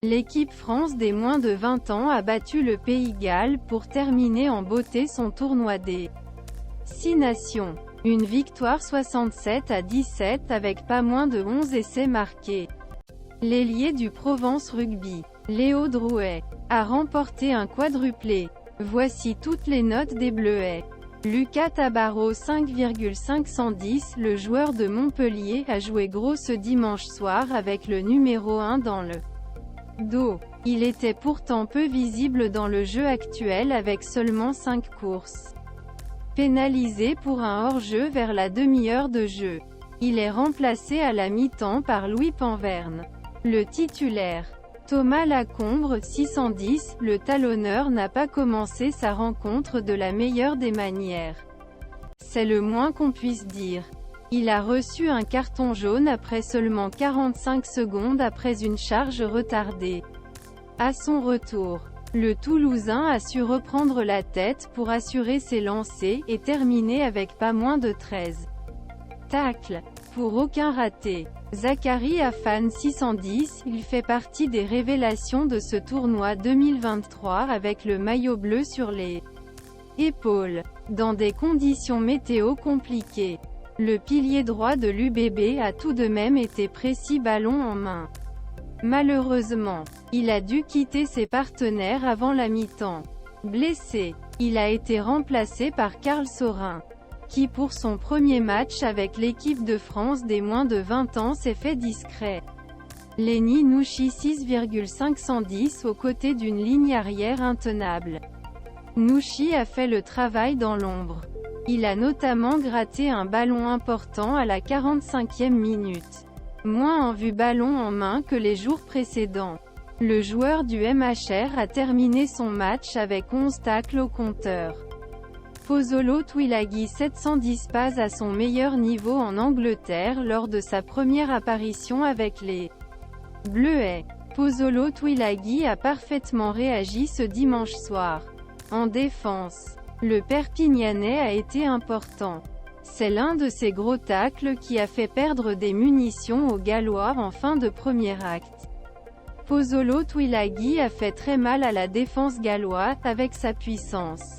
L'équipe France des moins de 20 ans a battu le Pays de Galles pour terminer en beauté son tournoi des 6 nations. Une victoire 67-17 avec pas moins de 11 essais marqués. L'ailier du Provence Rugby, Léo Drouet, a remporté un quadruplé. Voici toutes les notes des Bleuets. Lucas Tabarot 5,510. Le joueur de Montpellier a joué gros ce dimanche soir avec le numéro 1 dans le dos. Il était pourtant peu visible dans le jeu actuel avec seulement 5 courses. Pénalisé pour un hors-jeu vers la demi-heure de jeu. Il est remplacé à la mi-temps par Louis Panverne. Le titulaire, Thomas Lacombre 610, le talonneur n'a pas commencé sa rencontre de la meilleure des manières. C'est le moins qu'on puisse dire. Il a reçu un carton jaune après seulement 45 secondes après une charge retardée. À son retour, le Toulousain a su reprendre la tête pour assurer ses lancers et terminer avec pas moins de 13 tacles, pour aucun raté. Zachary Afan 610, il fait partie des révélations de ce tournoi 2023 avec le maillot bleu sur les épaules. Dans des conditions météo compliquées, le pilier droit de l'UBB a tout de même été précis ballon en main. Malheureusement, il a dû quitter ses partenaires avant la mi-temps. Blessé, il a été remplacé par Karl Sorin, qui pour son premier match avec l'équipe de France des moins de 20 ans s'est fait discret. Lenny Nouchi 6,510 aux côtés d'une ligne arrière intenable. Nouchi a fait le travail dans l'ombre. Il a notamment gratté un ballon important à la 45e minute. Moins en vue ballon en main que les jours précédents. Le joueur du MHR a terminé son match avec 11 tacles au compteur. Pozzolo Tuilagi 710 passe à son meilleur niveau en Angleterre lors de sa première apparition avec les Bleuets. Pozzolo Tuilagi a parfaitement réagi ce dimanche soir. En défense, le Perpignanais a été important. C'est l'un de ces gros tacles qui a fait perdre des munitions aux Gallois en fin de premier acte. Pozzolo Tuilagi a fait très mal à la défense galloise avec sa puissance.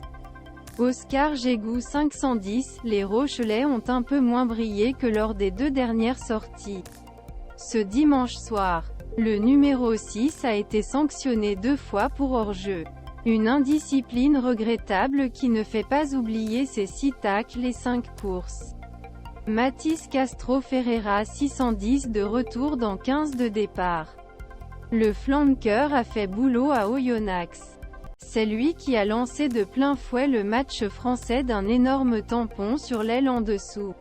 Oscar Gégou 510, les Rochelais ont un peu moins brillé que lors des 2 dernières sorties. Ce dimanche soir, le numéro 6 a été sanctionné 2 fois pour hors-jeu. Une indiscipline regrettable qui ne fait pas oublier ses 6 tacles et 5 courses. Mathis Castro Ferreira 610 de retour dans 15 de départ. Le flanqueur a fait boulot à Oyonnax. C'est lui qui a lancé de plein fouet le match français d'un énorme tampon sur l'aile en dessous.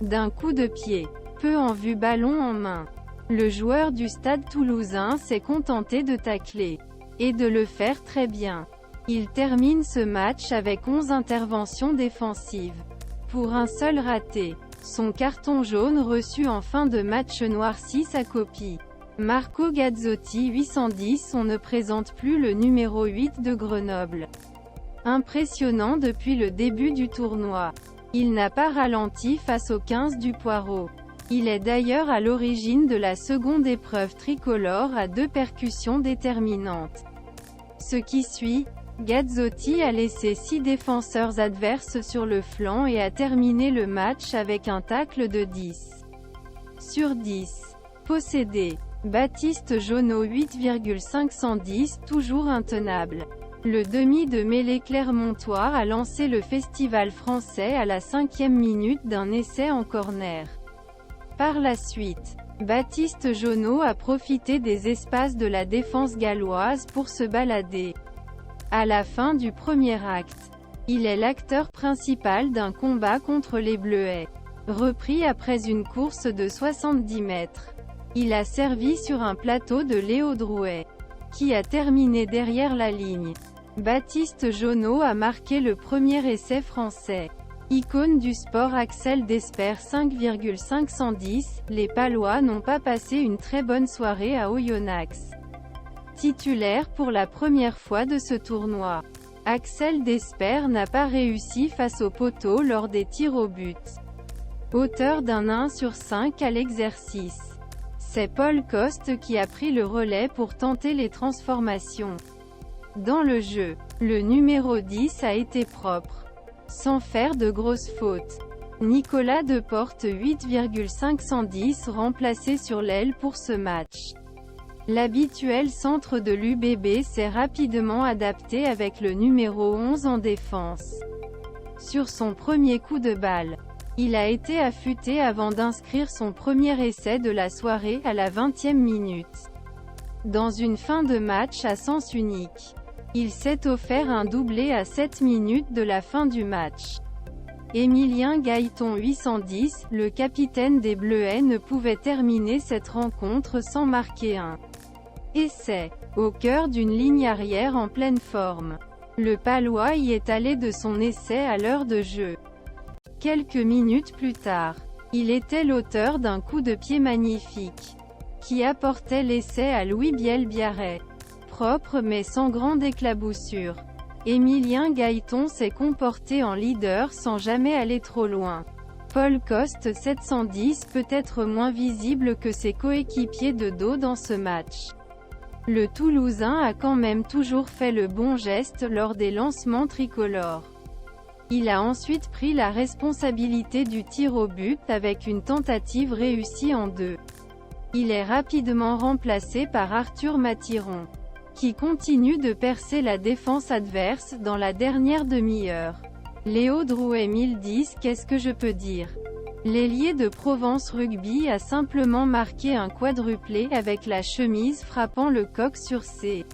D'un coup de pied. Peu en vue ballon en main. Le joueur du Stade toulousain s'est contenté de tacler. Et de le faire très bien. Il termine ce match avec 11 interventions défensives. Pour un seul raté. Son carton jaune reçu en fin de match noircit sa copie. Marco Gazzotti 810. On ne présente plus le numéro 8 de Grenoble. Impressionnant depuis le début du tournoi. Il n'a pas ralenti face au 15 du Poireau. Il est d'ailleurs à l'origine de la seconde épreuve tricolore à 2 percussions déterminantes. Ce qui suit, Gazzotti a laissé 6 défenseurs adverses sur le flanc et a terminé le match avec un tacle de 10 sur 10. Possédé. Baptiste Jonot 8,510, toujours intenable. Le demi de mêlée clermontois a lancé le festival français à la 5e minute d'un essai en corner. Par la suite, Baptiste Jonot a profité des espaces de la défense galloise pour se balader. À la fin du premier acte, il est l'acteur principal d'un combat contre les Bleuets. Repris après une course de 70 mètres. Il a servi sur un plateau de Léo Drouet, qui a terminé derrière la ligne. Baptiste Jonot a marqué le premier essai français. Icône du sport Axel Desper 5,510, les Palois n'ont pas passé une très bonne soirée à Oyonnax. Titulaire pour la première fois de ce tournoi, Axel Desper n'a pas réussi face au poteau lors des tirs au but. Auteur d'un 1 sur 5 à l'exercice. C'est Paul Coste qui a pris le relais pour tenter les transformations. Dans le jeu, le numéro 10 a été propre, sans faire de grosses fautes. Nicolas Deporte 8,510 remplacé sur l'aile pour ce match. L'habituel centre de l'UBB s'est rapidement adapté avec le numéro 11 en défense. Sur son premier coup de balle, il a été affûté avant d'inscrire son premier essai de la soirée à la 20e minute. Dans une fin de match à sens unique, il s'est offert un doublé à 7 minutes de la fin du match. Émilien Gaëton 810, le capitaine des Bleuets ne pouvait terminer cette rencontre sans marquer un essai. Au cœur d'une ligne arrière en pleine forme, le Palois y est allé de son essai à l'heure de jeu. Quelques minutes plus tard, il était l'auteur d'un coup de pied magnifique, qui apportait l'essai à Louis Biel-Biarrey. Propre mais sans grande éclaboussure, Émilien Gaëton s'est comporté en leader sans jamais aller trop loin. Paul Coste 710 peut être moins visible que ses coéquipiers de dos dans ce match. Le Toulousain a quand même toujours fait le bon geste lors des lancements tricolores. Il a ensuite pris la responsabilité du tir au but avec une tentative réussie en 2. Il est rapidement remplacé par Arthur Mathiron, qui continue de percer la défense adverse dans la dernière demi-heure. Léo Drouet 1010. Qu'est-ce que je peux dire? L'ailier de Provence Rugby a simplement marqué un quadruplé avec la chemise frappant le coq sur ses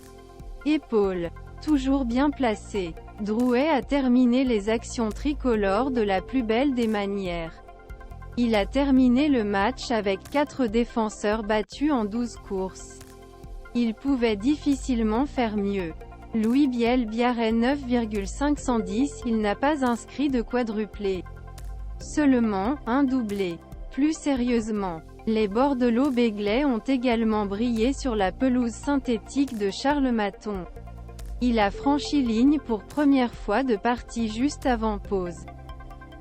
épaules. Toujours bien placé, Drouet a terminé les actions tricolores de la plus belle des manières. Il a terminé le match avec 4 défenseurs battus en 12 courses. Il pouvait difficilement faire mieux. Louis Biel-Biarrey 9,510. Il n'a pas inscrit de quadruplé, seulement un doublé. Plus sérieusement, les Bordelot-Béglais ont également brillé sur la pelouse synthétique de Charles Maton. Il a franchi ligne pour première fois de partie juste avant pause,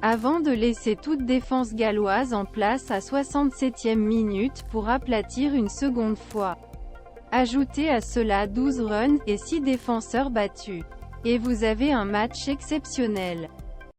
avant de laisser toute défense galloise en place à 67e minute pour aplatir une seconde fois. Ajoutez à cela 12 runs et 6 défenseurs battus, et vous avez un match exceptionnel.